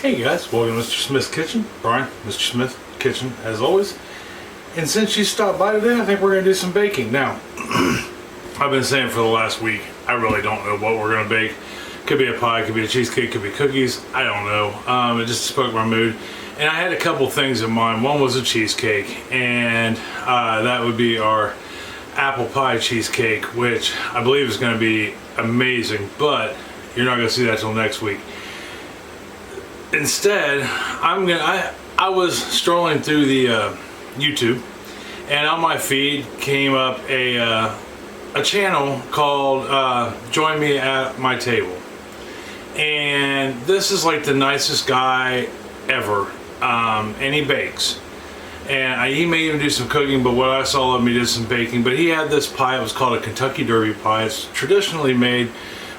Hey guys, welcome to Mr. Smith's Kitchen. Brian, Mr. Smith Kitchen, as always. And since you stopped by today, I think we're going to do some baking. Now, I've been saying for the last week, I really don't know what we're going to bake. Could be a pie, could be a cheesecake, could be cookies. I don't know. It just spoke my mood. And I had a couple things in mind. One was a cheesecake, and that would be our apple pie cheesecake, which I believe is going to be amazing, but you're not going to see that till next week. Instead, I was strolling through the YouTube, and on my feed came up a channel called Join Me at My Table. And this is like the nicest guy ever, and he bakes. And he may even do some cooking, but what I saw of him, he did some baking. But he had this pie, it was called a Kentucky Derby pie. It's traditionally made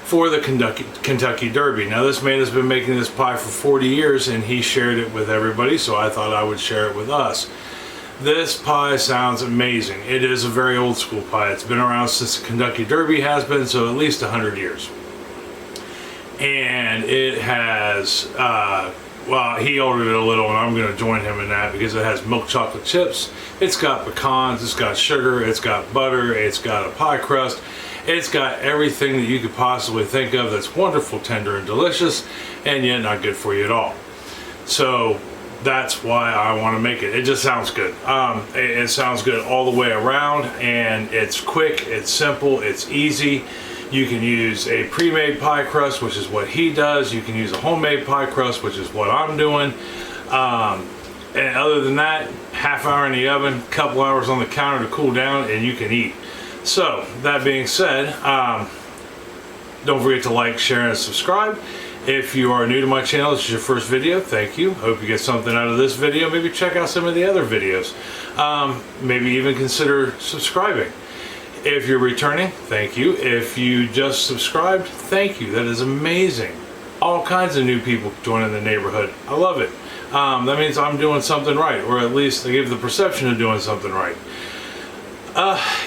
for the Kentucky Derby. Now this man has been making this pie for 40 years and he shared it with everybody, so I thought I would share it with us. This pie sounds amazing. It is a very old school pie. It's been around since the Kentucky Derby has been, so at least 100 years. And it has, well, he ordered it a little and I'm going to join him in that because it has milk chocolate chips, it's got pecans, it's got sugar, it's got butter, it's got a pie crust. It's got everything that you could possibly think of that's wonderful, tender, and delicious, and yet not good for you at all. So that's why I want to make it. It just sounds good. It sounds good all the way around, and it's quick, it's simple, it's easy. You can use a pre-made pie crust, which is what he does. You can use a homemade pie crust, which is what I'm doing. And other than that, half hour in the oven, couple hours on the counter to cool down, and you can eat. So, that being said, don't forget to like, share, and subscribe. If you are new to my channel, this is your first video, thank you. Hope you get something out of this video. Maybe check out some of the other videos. Maybe even consider subscribing. If you're returning, thank you. If you just subscribed, thank you. That is amazing. All kinds of new people joining the neighborhood. I love it. That means I'm doing something right, or at least I give the perception of doing something right.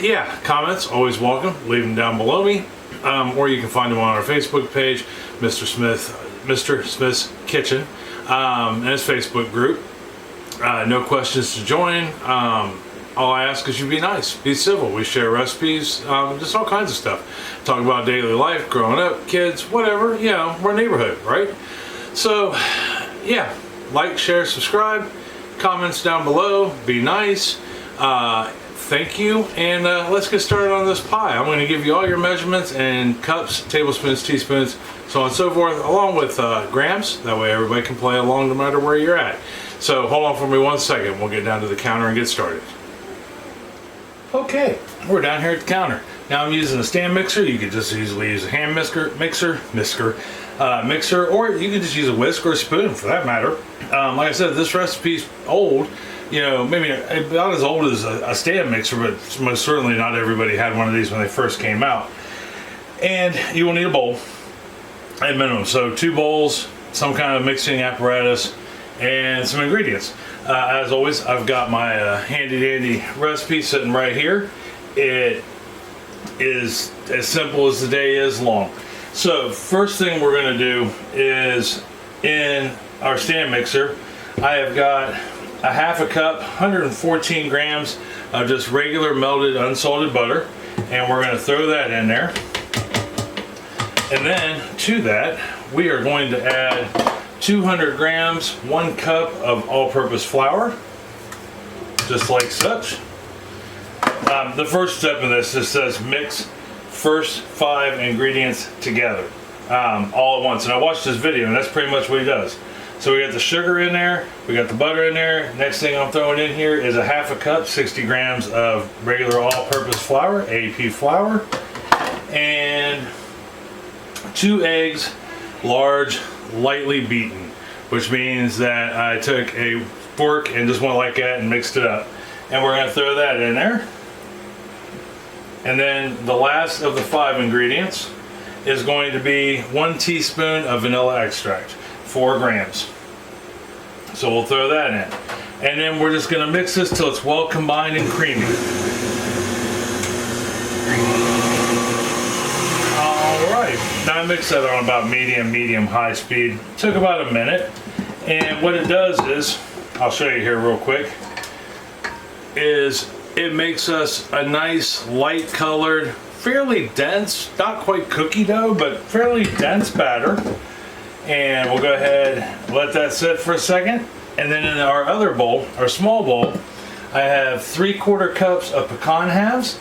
Yeah, comments, always welcome. Leave them down below me. Or you can find them on our Facebook page, Mr. Smith's Kitchen, and his Facebook group. No questions to join. All I ask is you be nice, be civil. We share recipes, just all kinds of stuff. Talk about daily life, growing up, kids, whatever, you know, we're a neighborhood, right? So, yeah, like, share, subscribe, comments down below, be nice. Thank you, and let's get started on this pie. I'm going to give you all your measurements and cups, tablespoons, teaspoons, so on and so forth, along with grams. That way everybody can play along no matter where you're at. So hold on for me 1 second. We'll get down to the counter and get started. Okay, we're down here at the counter. Now I'm using a stand mixer. You could just easily use a hand mixer, or you could just use a whisk or a spoon for that matter. Like I said, this recipe's old. You know, maybe about as old as a stand mixer, but most certainly not everybody had one of these when they first came out. And you will need a bowl at minimum. So 2 bowls, some kind of mixing apparatus, and some ingredients. As always, I've got my handy dandy recipe sitting right here. It is as simple as the day is long. So first thing we're going to do is in our stand mixer, I have got a half a cup, 114 grams of just regular melted unsalted butter, and we're going to throw that in there. And then to that, we are going to add 200 grams, 1 cup of all-purpose flour, just like such. The first step in this just says mix first 5 ingredients together all at once. And I watched this video, and that's pretty much what he does. So we got the sugar in there, we got the butter in there. Next thing I'm throwing in here is a half a cup, 60 grams of regular all-purpose flour, AP flour, and 2 eggs, large, lightly beaten, which means that I took a fork and just went like that and mixed it up. And we're gonna throw that in there. And then the last of the 5 ingredients is going to be 1 teaspoon of vanilla extract. 4 grams. So we'll throw that in. And then we're just going to mix this till it's well combined and creamy. Alright, now I mixed that on about medium high speed. Took about a minute. And what it does is, I'll show you here real quick, is it makes us a nice light colored, fairly dense, not quite cookie dough, but fairly dense batter. And we'll go ahead and let that sit for a second. And then in our other bowl, our small bowl, I have 3/4 cups of pecan halves,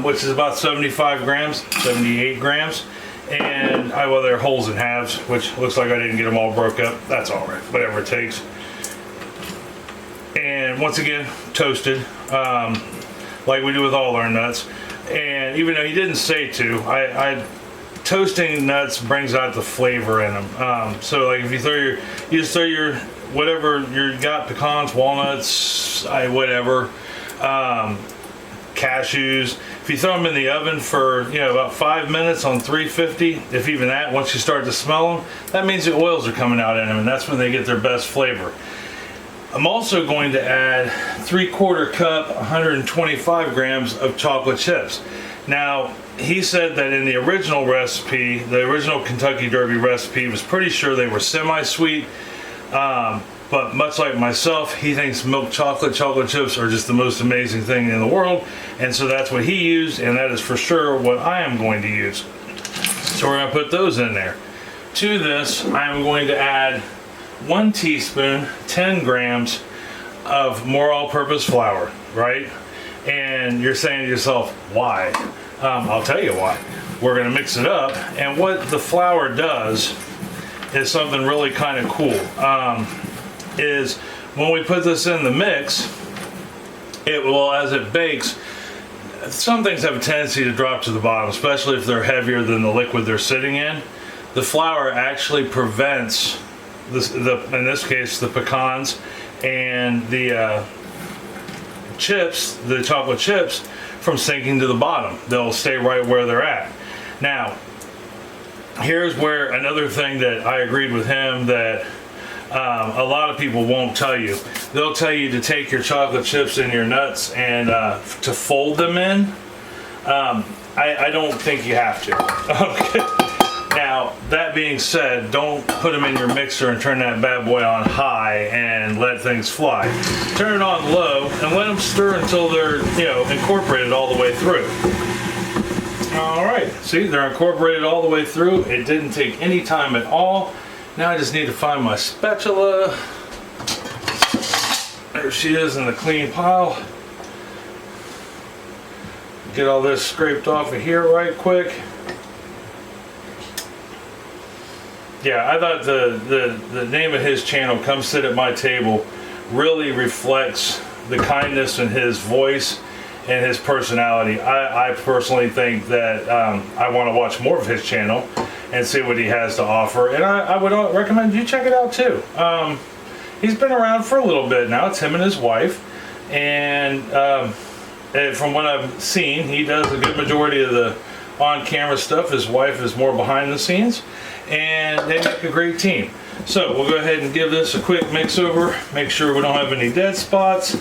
which is about 75 grams, 78 grams. And well, they're holes in halves, which looks like I didn't get them all broke up. That's all right, whatever it takes. And once again, toasted, like we do with all our nuts. And even though he didn't say to, toasting nuts brings out the flavor in them. So like if you just throw your whatever you got, pecans, walnuts, whatever, cashews. If you throw them in the oven for about 5 minutes on 350, if even that, once you start to smell them, that means the oils are coming out in them, and that's when they get their best flavor. I'm also going to add 3/4 cup, 125 grams of chocolate chips. Now, he said that in the original recipe, the original Kentucky Derby recipe, was pretty sure they were semi-sweet. But much like myself, he thinks milk chocolate chips are just the most amazing thing in the world. And so that's what he used, and that is for sure what I am going to use. So we're going to put those in there. To this, I am going to add 1 teaspoon, 10 grams of more all-purpose flour, right? And you're saying to yourself, why? I'll tell you why. We're going to mix it up, and what the flour does is something really kind of cool. Is when we put this in the mix, it will, as it bakes, some things have a tendency to drop to the bottom, especially if they're heavier than the liquid they're sitting in. The flour actually prevents this, in this case, the pecans and the chips, the chocolate chips, from sinking to the bottom. They'll stay right where they're at. Now, here's where another thing that I agreed with him that a lot of people won't tell you. They'll tell you to take your chocolate chips and your nuts and to fold them in. I don't think you have to. Okay. Now, that being said, don't put them in your mixer and turn that bad boy on high and let things fly. Turn it on low and let them stir until they're incorporated all the way through. All right, see, they're incorporated all the way through. It didn't take any time at all. Now I just need to find my spatula. There she is in the clean pile. Get all this scraped off of here right quick. Yeah, I thought the name of his channel, Come Sit at My Table, really reflects the kindness in his voice and his personality. I personally think that I want to watch more of his channel and see what he has to offer, and I would recommend you check it out too. He's been around for a little bit now. It's him and his wife, and from what I've seen, he does a good majority of the on-camera stuff. His wife is more behind the scenes, and they make a great team. So we'll go ahead and give this a quick mix over, make sure we don't have any dead spots.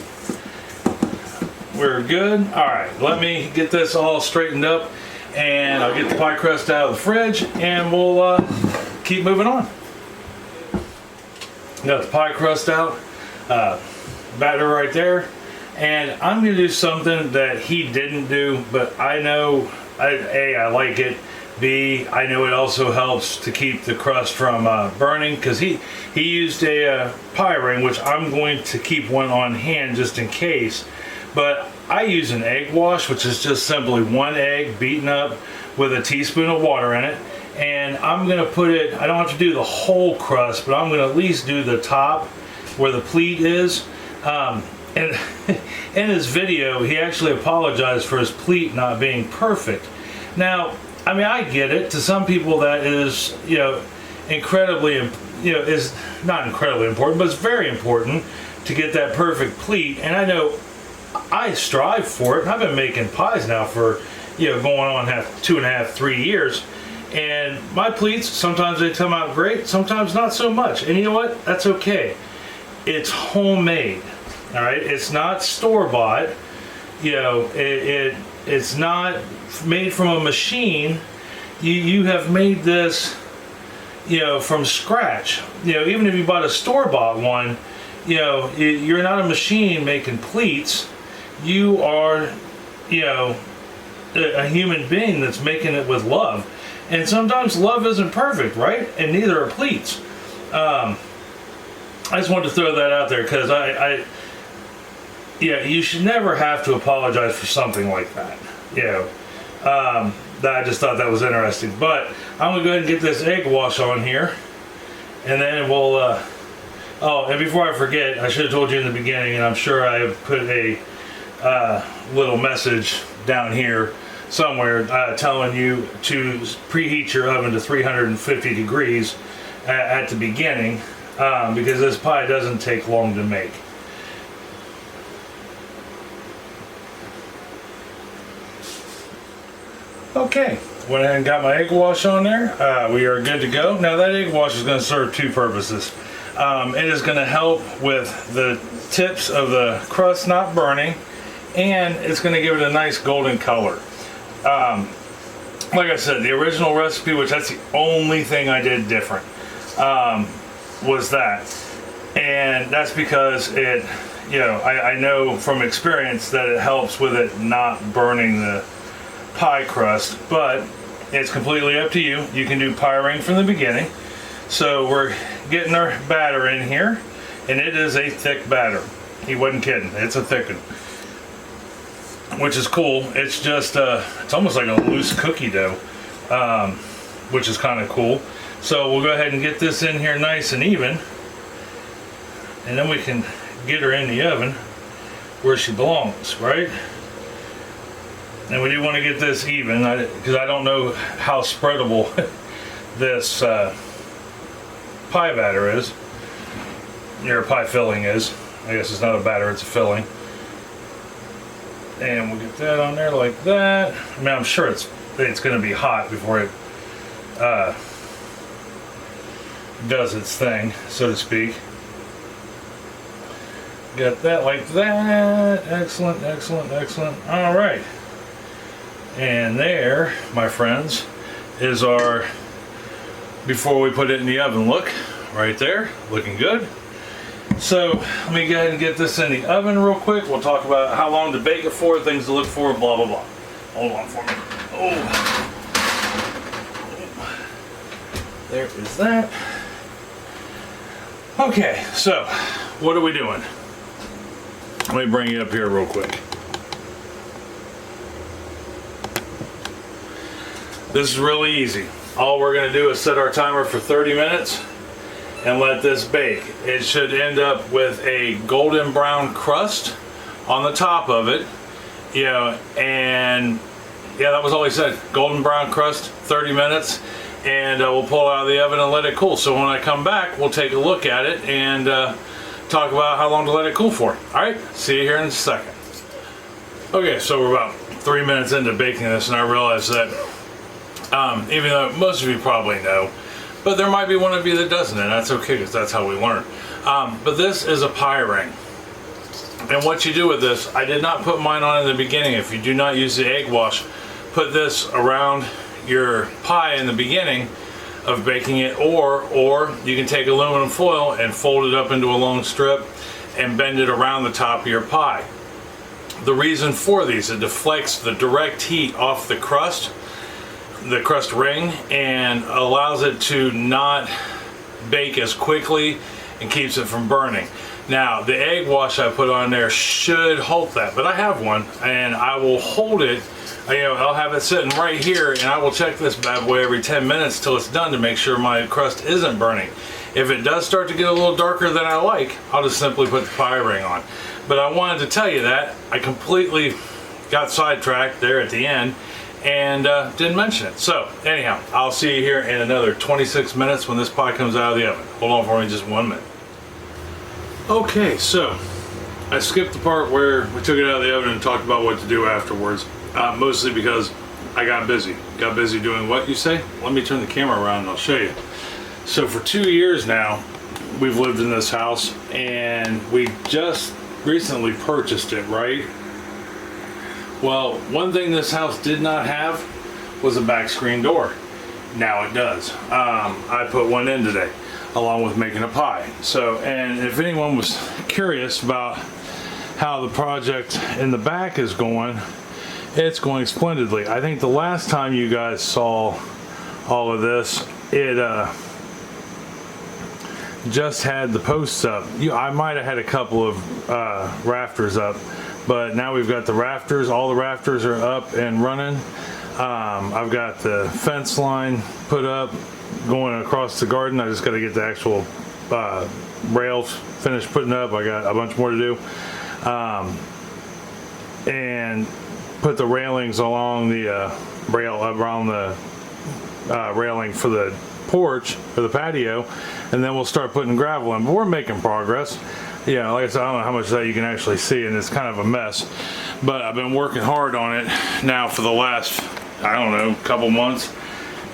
We're good. All right, let me get this all straightened up, and I'll get the pie crust out of the fridge, and we'll keep moving on. Got the pie crust out, batter right there, and I'm going to do something that he didn't do, but I know, A, I like it, B, I know it also helps to keep the crust from burning, because he used a pie ring, which I'm going to keep one on hand just in case. But I use an egg wash, which is just simply 1 egg beaten up with a teaspoon of water in it. And I'm going to put it, I don't have to do the whole crust, but I'm going to at least do the top where the pleat is. And in his video, he actually apologized for his pleat not being perfect. Now, I mean, I get it. To some people that is, incredibly, is not incredibly important, but it's very important to get that perfect pleat. And I know I strive for it, and I've been making pies now for going on 2.5, 3 years, and my pleats, sometimes they come out great, sometimes not so much, and you know what, that's okay. It's homemade, all right? It's not store-bought. It's not made from a machine. You have made this from scratch. Even if you bought a store-bought one, you're not a machine making pleats. You are, a human being that's making it with love. And sometimes love isn't perfect, right? And neither are pleats. I just wanted to throw that out there because you should never have to apologize for something like that. I just thought that was interesting. But I'm gonna go ahead and get this egg wash on here, and then we'll. Oh, and before I forget, I should have told you in the beginning, and I'm sure I have put a little message down here somewhere telling you to preheat your oven to 350 degrees at the beginning, because this pie doesn't take long to make. Okay, went ahead and got my egg wash on there. We are good to go. Now that egg wash is going to serve two purposes. It is going to help with the tips of the crust not burning, and it's going to give it a nice golden color. Like I said, the original recipe, which that's the only thing I did different, was that. And that's because it, I know from experience that it helps with it not burning the pie crust, but it's completely up to you. You can do pie ring from the beginning. So we're getting our batter in here, and it is a thick batter. He wasn't kidding. It's a thick one, which is cool. It's just it's almost like a loose cookie dough, which is kind of cool. So we'll go ahead and get this in here nice and even, and then we can get her in the oven where she belongs, right? And we do want to get this even, because I don't know how spreadable this pie batter is, or pie filling is. I guess it's not a batter, it's a filling. And we'll get that on there like that. I mean, I'm sure it's going to be hot before it does its thing, so to speak. Got that like that. Excellent, excellent, excellent. All right. And there, my friends, is our, before we put it in the oven look, right there, looking good. So let me go ahead and get this in the oven real quick. We'll talk about how long to bake it for, things to look for, blah, blah, blah. Hold on for me. Oh, there is that. Okay, so what are we doing? Let me bring you up here real quick. This is really easy. All we're going to do is set our timer for 30 minutes and let this bake. It should end up with a golden brown crust on the top of it, and yeah, that was all he said. Golden brown crust, 30 minutes, and we'll pull it out of the oven and let it cool. So when I come back, we'll take a look at it and talk about how long to let it cool for. All right, see you here in a second. Okay, so we're about 3 minutes into baking this, and I realized that even though most of you probably know, but there might be one of you that doesn't, and that's okay, because that's how we learn. But this is a pie ring. And what you do with this, I did not put mine on in the beginning. If you do not use the egg wash, put this around your pie in the beginning of baking it, or you can take aluminum foil and fold it up into a long strip and bend it around the top of your pie. The reason for these, it deflects the direct heat off the crust ring, and allows it to not bake as quickly and keeps it from burning. Now the egg wash I put on there should hold that, but I have one, and I will hold it, I'll have it sitting right here, and I will check this bad boy every 10 minutes till it's done to make sure my crust isn't burning. If it does start to get a little darker than I like, I'll just simply put the pie ring on. But I wanted to tell you that I completely got sidetracked there at the end and didn't mention it. So anyhow, I'll see you here in another 26 minutes when this pie comes out of the oven. Hold on for me just 1 minute. Okay, so I skipped the part where we took it out of the oven and talked about what to do afterwards, mostly because I got busy. Got busy doing what, you say? Let me turn the camera around and I'll show you. So for 2 years now, we've lived in this house, and we just recently purchased it, right? Well, one thing this house did not have was a back screen door. Now it does. I put one in today, along with making a pie. So, and if anyone was curious about how the project in the back is going, it's going splendidly. I think the last time you guys saw all of this, it just had the posts up. I might have had a couple of rafters up, but now we've got the rafters. All the rafters are up and running. I've got the fence line put up going across the garden. I just got to get the actual rails finished putting up. I got a bunch more to do. And put the railings along the around the railing for the porch or the patio, and then we'll start putting gravel in. But we're making progress. Yeah, like I said, I don't know how much of that you can actually see, and it's kind of a mess. But I've been working hard on it now for the last, I don't know, couple months.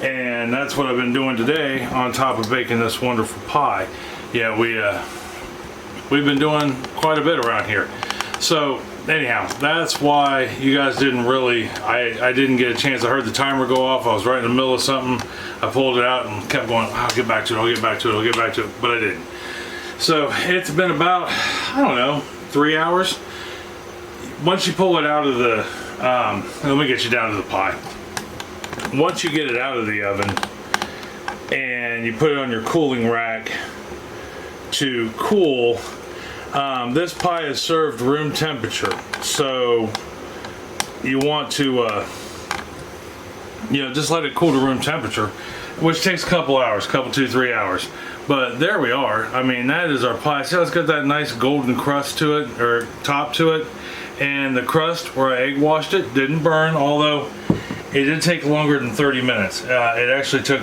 And that's what I've been doing today on top of baking this wonderful pie. Yeah, we've been doing quite a bit around here. So anyhow, that's why you guys didn't really, I didn't get a chance. I heard the timer go off. I was right in the middle of something. I pulled it out and kept going, I'll get back to it, I'll get back to it, I'll get back to it, but I didn't. So it's been about, I don't know, 3 hours. Once you pull it out of the, let me get you down to the pie. Once you get it out of the oven and you put it on your cooling rack to cool, this pie is served room temperature. So you want to, just let it cool to room temperature, which takes a couple hours, 2-3 hours. But there we are. I mean, that is our pie. See how it's got that nice golden crust to it, or top to it? And the crust, where I egg washed it, didn't burn, although it did take longer than 30 minutes. It actually took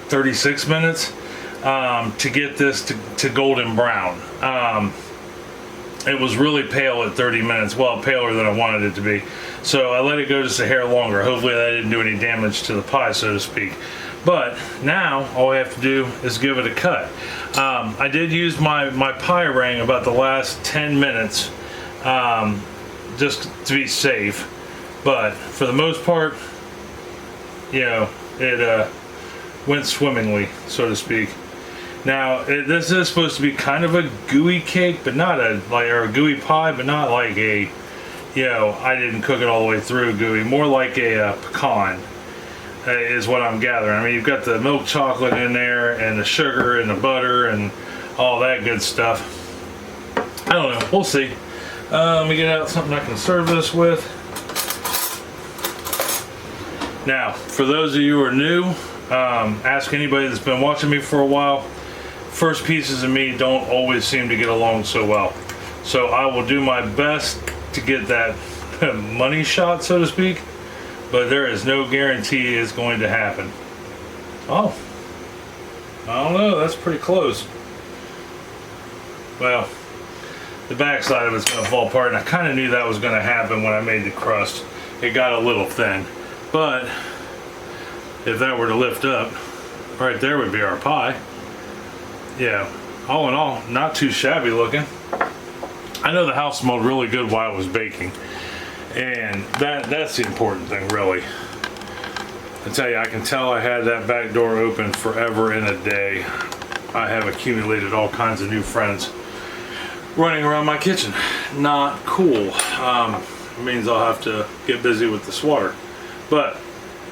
36 minutes to get this to golden brown. It was really pale at 30 minutes, well, paler than I wanted it to be. So I let it go just a hair longer. Hopefully that didn't do any damage to the pie, so to speak. But now all I have to do is give it a cut. I did use my pie ring about the last 10 minutes just to be safe. But for the most part, it went swimmingly, so to speak. Now, this is supposed to be kind of a gooey cake, but not or a gooey pie, but not like a, I didn't cook it all the way through gooey. More like a pecan is what I'm gathering. I mean, you've got the milk chocolate in there, and the sugar, and the butter, and all that good stuff. I don't know. We'll see. Let me get out something I can serve this with. Now, for those of you who are new, ask anybody that's been watching me for a while. First pieces of meat don't always seem to get along so well. So I will do my best to get that money shot, so to speak, but there is no guarantee it's going to happen. Oh, I don't know, that's pretty close. Well, the backside of it's going to fall apart, and I kind of knew that was going to happen when I made the crust. It got a little thin, but if that were to lift up, right there would be our pie. Yeah, all in all, not too shabby looking. I know the house smelled really good while I was baking, and that's the important thing, really. I tell you, I can tell I had that back door open forever and a day. I have accumulated all kinds of new friends running around my kitchen. Not cool. It means I'll have to get busy with the swatter. But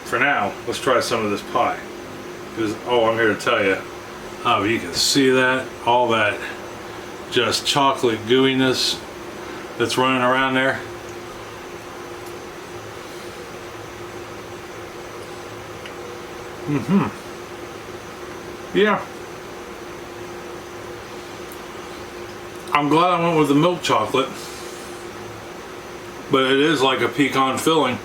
for now, let's try some of this pie. Because, I'm here to tell you, you can see that, all that just chocolate gooiness that's running around there. Yeah. I'm glad I went with the milk chocolate, but it is like a pecan filling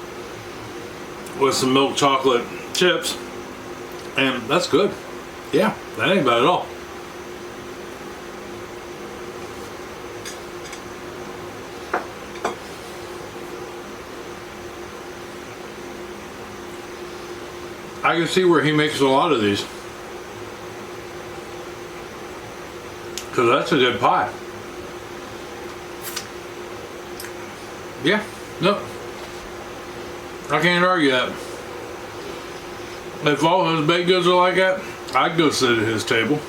with some milk chocolate chips, and that's good. Yeah, that ain't bad at all. I can see where he makes a lot of these, because that's a good pie. Yeah, no, I can't argue that. If all his baked goods are like that, I'd go sit at his table.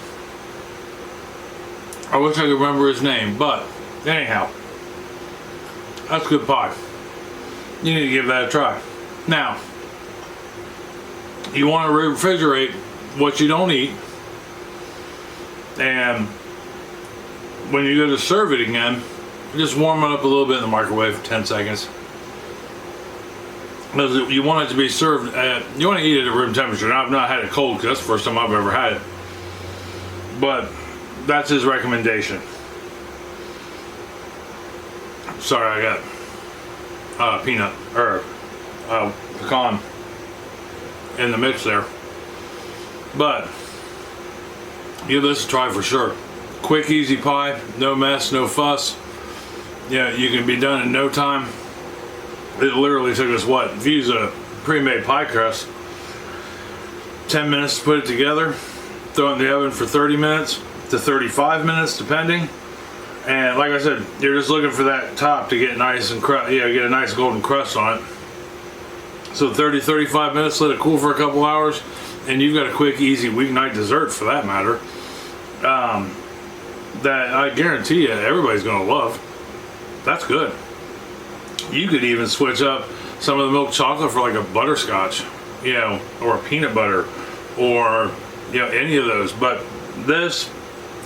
I wish I could remember his name, but anyhow, that's good pie. You need to give that a try. Now, you want to refrigerate what you don't eat, and when you go to serve it again, just warm it up a little bit in the microwave for 10 seconds. Because you want it to be served at, you want to eat it at room temperature. Now, I've not had it cold because that's the first time I've ever had it. But that's his recommendation. Sorry, I got peanut, or pecan in the mix there. But give this a try for sure. Quick, easy pie, no mess, no fuss. Yeah, you can be done in no time. It literally took us, what, if you use a pre-made pie crust, 10 minutes to put it together, throw it in the oven for 30 minutes to 35 minutes depending. And like I said, you're just looking for that top to get nice and get a nice golden crust on it. So 30-35 minutes, let it cool for a couple hours, and you've got a quick, easy weeknight dessert for that matter. That I guarantee you everybody's gonna love. That's good. You could even switch up some of the milk chocolate for like a butterscotch, you know, or a peanut butter, or, you know, any of those. But this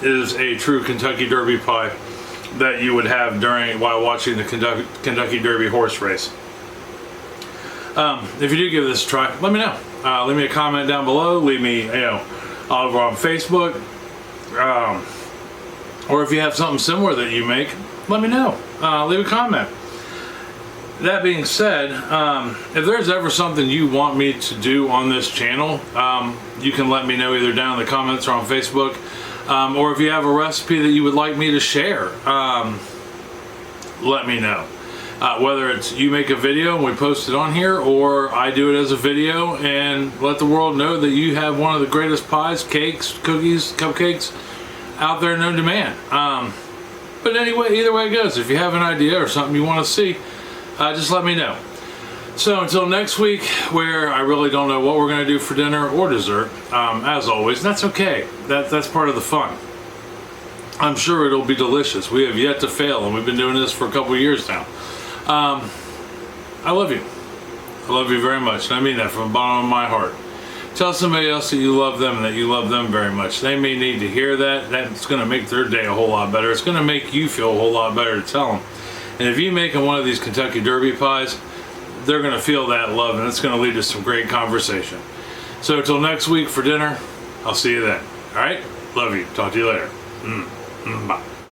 is a true Kentucky Derby pie that you would have while watching the Kentucky Derby horse race. If you do give this a try, let me know. Leave me a comment down below. Leave me, you know, over on Facebook. Or if you have something similar that you make, let me know. Leave a comment. That being said, if there's ever something you want me to do on this channel, you can let me know either down in the comments or on Facebook. Or if you have a recipe that you would like me to share, let me know. Whether it's you make a video and we post it on here, or I do it as a video and let the world know that you have one of the greatest pies, cakes, cookies, cupcakes out there known to man. But anyway, either way it goes, if you have an idea or something you want to see, just let me know. So until next week, where I really don't know what we're going to do for dinner or dessert, as always, that's okay. That's part of the fun. I'm sure it'll be delicious. We have yet to fail, and we've been doing this for a couple of years now. I love you. I love you very much, and I mean that from the bottom of my heart. Tell somebody else that you love them and that you love them very much. They may need to hear that. That's going to make their day a whole lot better. It's going to make you feel a whole lot better to tell them. And if you make them one of these Kentucky Derby pies, they're going to feel that love, and it's going to lead to some great conversation. So until next week for dinner, I'll see you then. All right? Love you. Talk to you later. Bye.